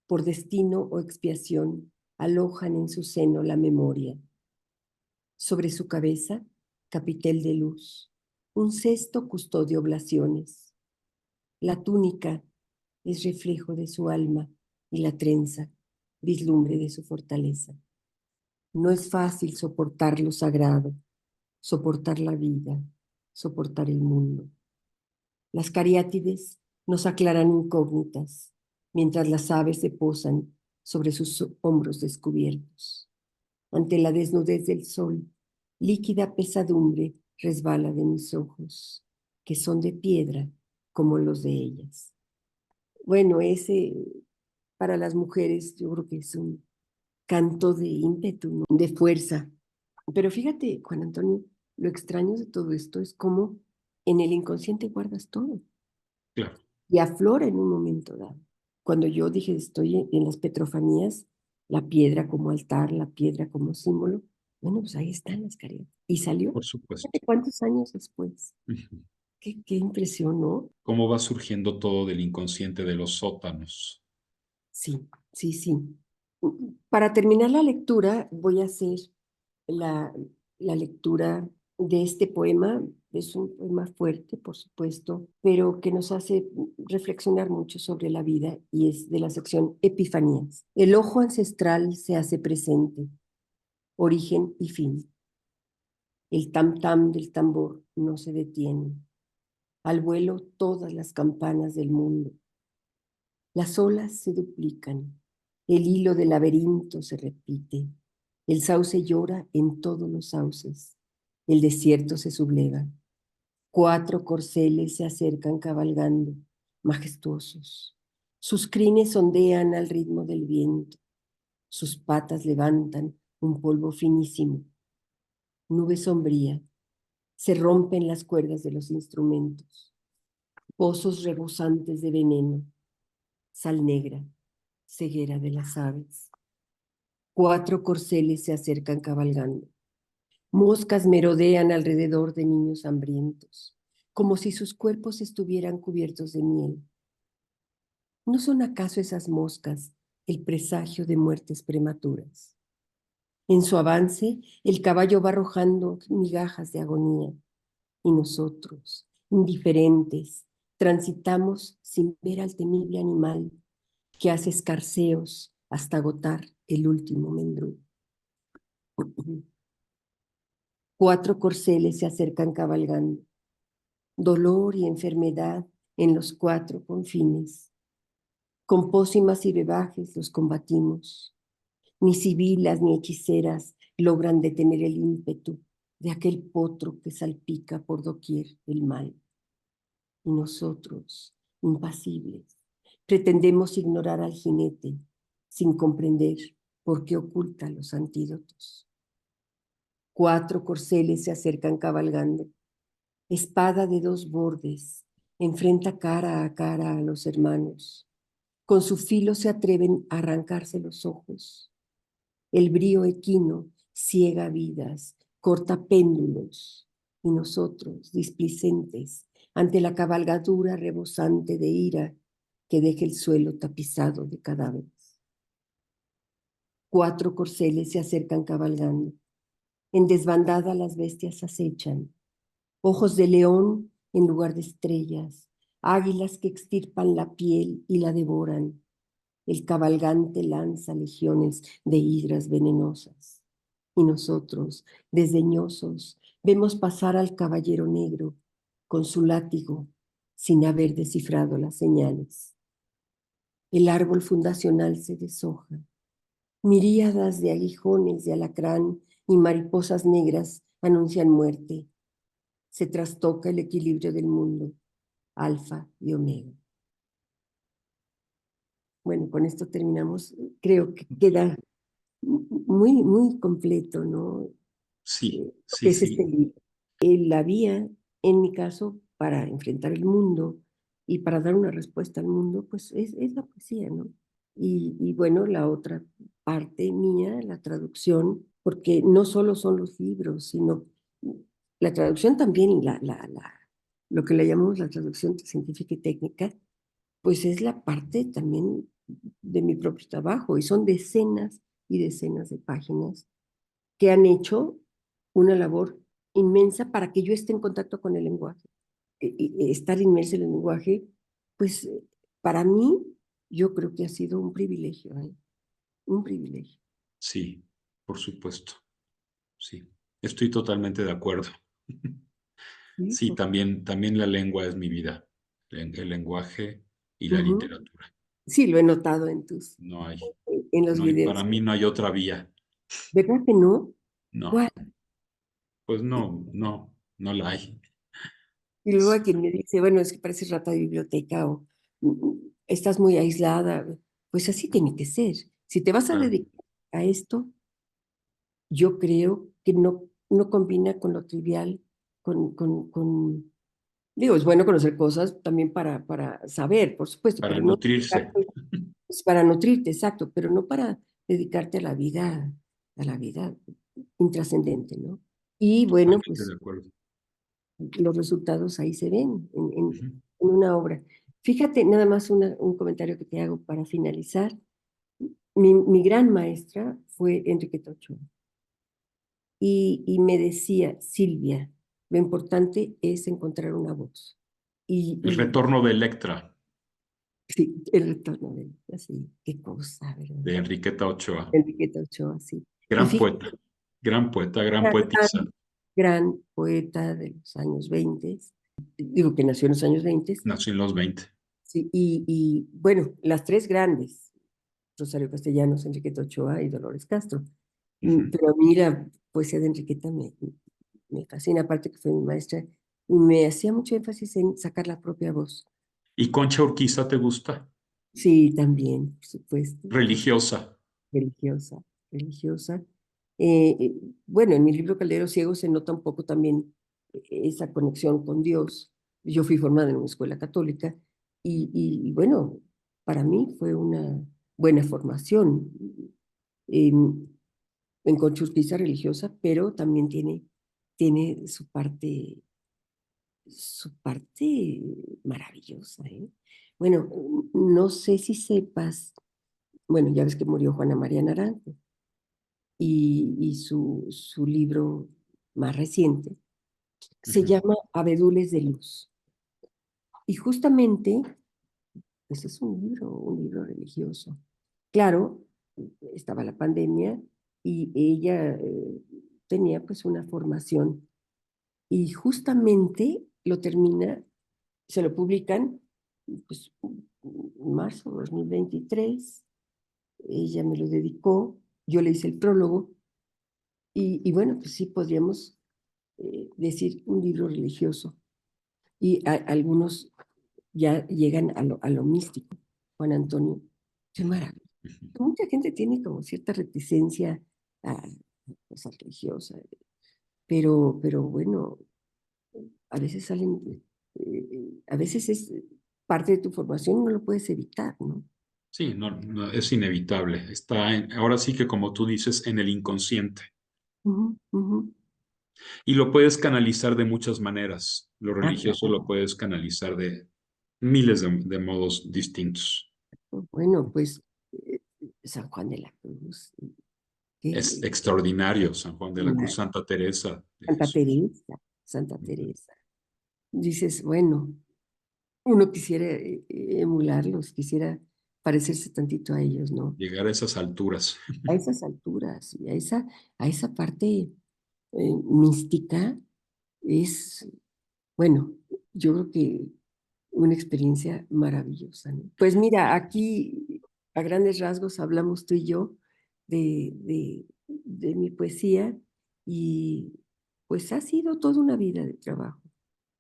Por destino o expiación, alojan en su seno la memoria. Sobre su cabeza, capitel de luz, un cesto custodia oblaciones. La túnica es reflejo de su alma y la trenza, vislumbre de su fortaleza. No es fácil soportar lo sagrado, soportar la vida, soportar el mundo. Las cariátides nos aclaran incógnitas, mientras las aves se posan sobre sus hombros descubiertos. Ante la desnudez del sol, líquida pesadumbre resbala de mis ojos, que son de piedra como los de ellas. Bueno, ese para las mujeres yo creo que es un canto de ímpetu, ¿no? De fuerza. Pero fíjate, Juan Antonio, lo extraño de todo esto es cómo en el inconsciente guardas todo Claro, y aflora en un momento dado. Cuando yo dije estoy en las petrofanías, la piedra como altar, la piedra como símbolo, bueno, pues ahí están las caretas. Y salió, por supuesto. fíjate cuántos años después. Ujú. Qué impresión, ¿no? Cómo va surgiendo todo del inconsciente de los sótanos. Sí, sí, sí. Para terminar la lectura, voy a hacer la, la lectura de este poema. Es un poema fuerte, por supuesto, pero que nos hace reflexionar mucho sobre la vida y es de la sección Epifanías. El ojo ancestral se hace presente, origen y fin. El tam-tam del tambor no se detiene. Al vuelo todas las campanas del mundo. Las olas se duplican, el hilo del laberinto se repite, el sauce llora en todos los sauces, el desierto se subleva. 4 corceles se acercan cabalgando, majestuosos. Sus crines ondean al ritmo del viento, sus patas levantan un polvo finísimo. Nube sombría, se rompen las cuerdas de los instrumentos, pozos rebosantes de veneno, sal negra, ceguera de las aves. 4 corceles se acercan cabalgando. Moscas merodean alrededor de niños hambrientos, como si sus cuerpos estuvieran cubiertos de miel. ¿No son acaso esas moscas el presagio de muertes prematuras? En su avance, el caballo va arrojando migajas de agonía, y nosotros, indiferentes, transitamos sin ver al temible animal que hace escarceos hasta agotar el último mendrugo. 4 corceles se acercan cabalgando, dolor y enfermedad en los 4 confines. Con pócimas y brebajes los combatimos. Ni sibilas ni hechiceras logran detener el ímpetu de aquel potro que salpica por doquier el mal. Y nosotros, impasibles, pretendemos ignorar al jinete sin comprender por qué oculta los antídotos. 4 corceles se acercan cabalgando. Espada de 2 bordes, enfrenta cara a cara a los hermanos. Con su filo se atreven a arrancarse los ojos. El brío equino ciega vidas, corta péndulos, y nosotros, displicentes, ante la cabalgadura rebosante de ira que deja el suelo tapizado de cadáveres. 4 corceles se acercan cabalgando. En desbandada las bestias acechan. Ojos de león en lugar de estrellas, águilas que extirpan la piel y la devoran. El cabalgante lanza legiones de hidras venenosas. Y nosotros, desdeñosos, vemos pasar al caballero negro con su látigo sin haber descifrado las señales. El árbol fundacional se deshoja. Miríadas de aguijones de alacrán y mariposas negras anuncian muerte. Se trastoca el equilibrio del mundo, alfa y omega. Bueno, con esto terminamos. Creo que queda muy completo, ¿no? Sí, ¿Qué sí, es este sí, libro? La vía, en mi caso, para enfrentar el mundo y para dar una respuesta al mundo, pues es la poesía, ¿no? Y bueno, la otra parte mía, la traducción, porque no solo son los libros, sino la traducción también, y lo que le llamamos la traducción científica y técnica, pues es la parte también de mi propio trabajo, y son decenas y decenas de páginas que han hecho una labor inmensa para que yo esté en contacto con el lenguaje. Estar inmerso en el lenguaje, pues para mí, yo creo que ha sido un privilegio, ¿eh? Un privilegio. sí, por supuesto. Sí, estoy totalmente de acuerdo. ¿Sí? Sí, también la lengua es mi vida, el lenguaje y la Ujú. literatura. Sí, lo he notado No hay, en los para videos. mí no hay otra vía. ¿Verdad que no? No, ¿Cuál? pues no la hay. Y luego a quien me dice, bueno, es que pareces rata de biblioteca o estás muy aislada, pues así tiene que ser. Si te vas a Claro, dedicar a esto, yo creo que no combina con lo trivial, digo, es bueno conocer cosas también para saber, por supuesto, para pero no nutrirse. dedicarte, pues, para nutrirte, exacto, pero no para dedicarte a la vida intrascendente, ¿no? Y bueno, Totalmente de pues acuerdo. los resultados ahí se ven Ujú. en una obra. Fíjate, nada más un comentario que te hago para finalizar. Mi gran maestra fue Enriqueta Ochoa y me decía, Silvia, lo importante es encontrar una voz. El Y retorno de Electra, sí, el retorno de así, qué cosa, ¿verdad? de Enriqueta Ochoa. Enriqueta Ochoa, sí. Y Gran fíjate, poeta, gran poeta, gran una poetisa. gran poeta de los años 20, digo que nació en los años 20, Nació en los 20. sí, y bueno, las 3 grandes, Rosario Castellanos, Enriqueta Ochoa y Dolores Castro. Ujú. Pero a mí la poesía de Enriqueta me fascina, aparte que fue mi maestra, y me hacía mucho énfasis en sacar la propia voz. ¿Y Concha Urquiza te gusta? Sí, también, por supuesto, Religiosa. religiosa, religiosa. Bueno, en mi libro Caldero Ciego se nota un poco también esa conexión con Dios. Yo fui formada en una escuela católica y bueno, para mí fue una buena formación. Em, en Concha Urquiza religiosa, pero también tiene su parte maravillosa, ¿eh? Bueno, no sé si sepas, bueno, ya ves que murió Juana María Naranjo y su libro más reciente se Ujú. llama Abedules de Luz. Y justamente, pues es un libro religioso. Claro, estaba la pandemia y ella tenía pues una formación y justamente lo termina, se lo publican pues, en marzo de 2023, ella me lo dedicó, yo le hice el prólogo y bueno, pues sí podríamos decir un libro religioso y algunos ya llegan a lo místico. Juan Antonio, qué maravilla. Mucha gente tiene como cierta reticencia a cosas religiosas, pero bueno, a veces salen, a veces es parte de tu formación y no lo puedes evitar, ¿no? Sí, no, es inevitable. Está ahora sí que como tú dices, en el inconsciente. Ujú, ujú. Y lo puedes canalizar de muchas maneras. Lo Ah, religioso lo claro. puedes canalizar de miles de modos distintos. Bueno, pues eh, San Juan de la Cruz, Es que extraordinario, San Juan de la Cruz, Santa Teresa de Santa Jesús. Teresa, Santa Teresa. Dices, bueno, uno quisiera emularlos, quisiera parecerse tantito a ellos, ¿no? Llegar a esas alturas. A esas alturas y a esa parte mística es, bueno, yo creo que una experiencia maravillosa, ¿no? Pues mira, aquí a grandes rasgos hablamos tú y yo de mi poesía y pues ha sido toda una vida de trabajo.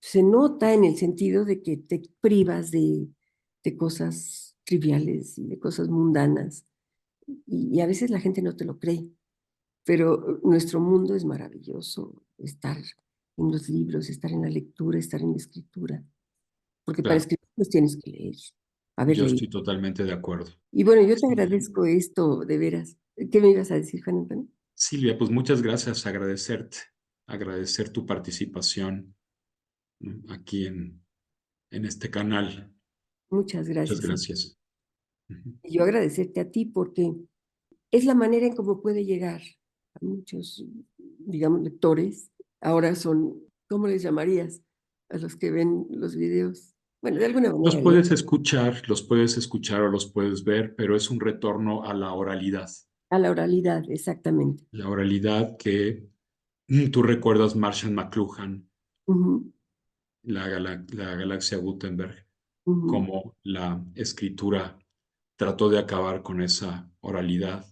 Se nota en el sentido de que te privas de cosas triviales y de cosas mundanas y a veces la gente no te lo cree, pero nuestro mundo es maravilloso, estar en los libros, estar en la lectura, estar en la escritura, porque para Claro, escribir pues tienes que leer, haber yo leído. estoy totalmente de acuerdo. Y bueno, yo te Sí. agradezco esto, de veras. ¿Qué me ibas a decir, Juan Antonio? Silvia, pues muchas gracias, agradecerte, agradecer tu participación, ¿no? Aquí en este canal. Muchas Muchas gracias. gracias. Ujú. Y yo agradecerte a ti porque es la manera en cómo puede llegar a muchos, digamos, lectores. Ahora son, ¿cómo les llamarías? A los que ven los videos. Bueno, de alguna manera leen Los puedes escuchar o los puedes ver, pero es un retorno a la oralidad. a la oralidad, exactamente. La oralidad que tú recuerdas Marshall McLuhan, Ujú, la galaxia Gutenberg, ujú, cómo la escritura trató de acabar con esa oralidad.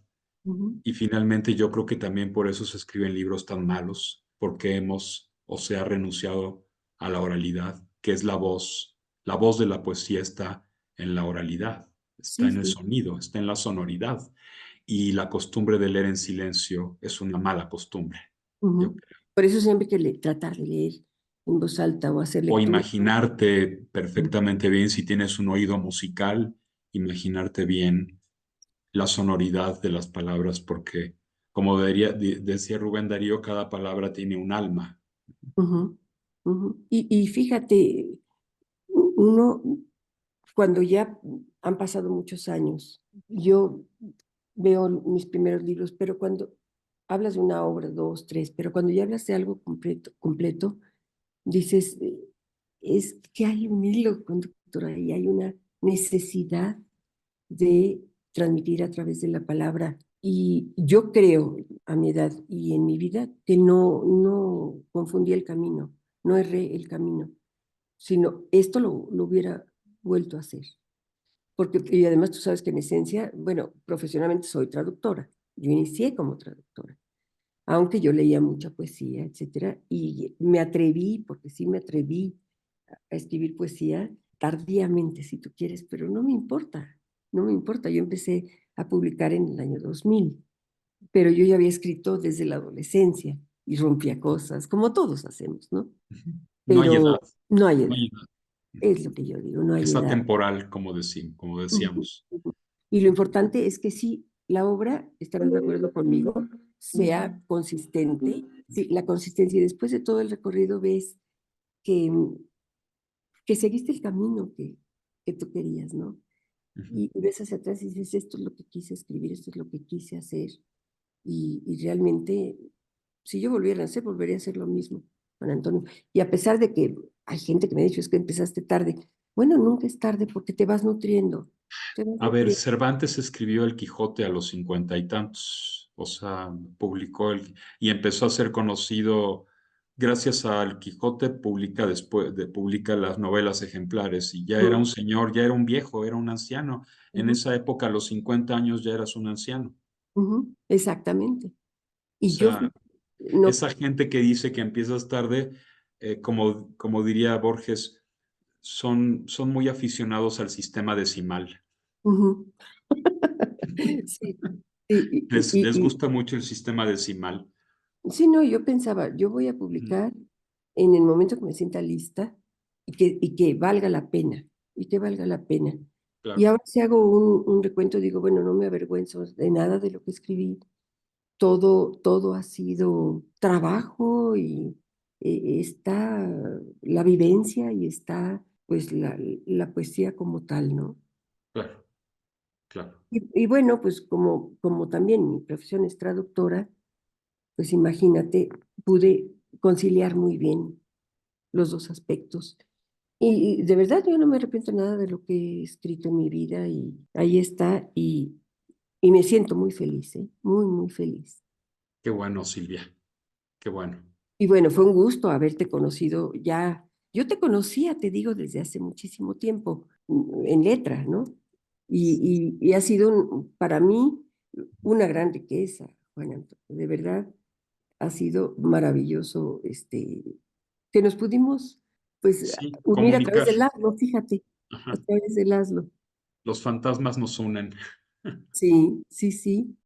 ujú. Y finalmente yo creo que también por eso se escriben libros tan malos, porque hemos o se ha renunciado a la oralidad, que es la voz. La voz de la poesía está en la oralidad, está Sí, en el sí. sonido, está en la sonoridad. Y la costumbre de leer en silencio es una mala costumbre, yo Ujú. creo. Por eso siempre hay que tratar de leer en voz alta o hacer O lectura. imaginarte Ujú, perfectamente bien, si tienes un oído musical, imaginarte bien la sonoridad de las palabras, porque como decía Rubén Darío, cada palabra tiene un alma. ujú, ujú. Y fíjate, uno, cuando ya han pasado muchos años, yo veo mis primeros libros, pero cuando hablas de una obra, dos, tres, pero cuando ya hablas de algo completo, dices, es que hay un hilo conductor ahí, hay una necesidad de transmitir a través de la palabra. Y yo creo, a mi edad y en mi vida, que no confundí el camino, no erré el camino, sino esto lo hubiera vuelto a hacer. Porque, y además tú sabes que en esencia, bueno, profesionalmente soy traductora. Yo inicié como traductora, aunque yo leía mucha poesía, etcétera, y me atreví, porque sí me atreví a escribir poesía tardíamente, si tú quieres, pero no me importa, no me importa. Yo empecé a publicar en el año 2000, pero yo ya había escrito desde la adolescencia y rompía cosas, como todos hacemos, ¿no? No hay edad, Pero no hay no edad, hay edad. es lo que yo digo, no hay Es edad. atemporal, como Ujú, decíamos. ujú. Y lo importante es que sí, la obra, estarás de acuerdo conmigo, sea consistente, sí, la consistencia, y después de todo el recorrido ves que, que seguiste el camino que tú querías, ¿no? Ujú. Y ves hacia atrás y dices, esto es lo que quise escribir, esto es lo que quise hacer, y realmente, si yo volviera a hacer, volvería a hacer lo mismo, Juan Antonio. Y a pesar de que hay gente que me ha dicho, es que empezaste tarde, Bueno, nunca es tarde porque te vas nutriendo, te vas A ver, nutriendo. Cervantes escribió El Quijote a los 50 y tantos, o sea, y empezó a ser conocido gracias al Quijote, publica las novelas ejemplares y ya era un Ujú, señor, ya era un viejo, era un anciano. En ujú, esa época, a los 50 años ya eras un anciano. ujú, exactamente. O Y yo sea, no, esa gente que dice que empiezas tarde, como diría Borges, son muy aficionados al sistema decimal. ujú. Sí, sí, Les gusta mucho el sistema decimal. sí, no, yo pensaba, yo voy a Mm, publicar en el momento que me sienta lista y que valga la pena, y que valga la pena. Y claro, ahora si hago un recuento, digo, bueno, no me avergüenzo de nada de lo que escribí. Todo ha sido trabajo y está la vivencia y está pues la poesía como tal, ¿no? claro, claro. Y bueno, pues como también mi profesión es traductora, pues imagínate, pude conciliar muy bien los dos aspectos. Y de verdad yo no me arrepiento nada de lo que he escrito en mi vida y ahí está y me siento muy feliz, ¿eh? Muy, muy feliz. Qué bueno, Silvia, qué bueno. Y bueno, fue un gusto haberte conocido ya. Yo te conocía, te digo, desde hace muchísimo tiempo, en letra, ¿no? Y ha sido para mí una gran riqueza, Juan Antonio. De verdad, ha sido maravilloso que nos pudimos, pues, Sí, unir a través comunicar. del Laszlo, fíjate, a Ajá. través del Laszlo. Los fantasmas nos unen. Sí, sí, sí.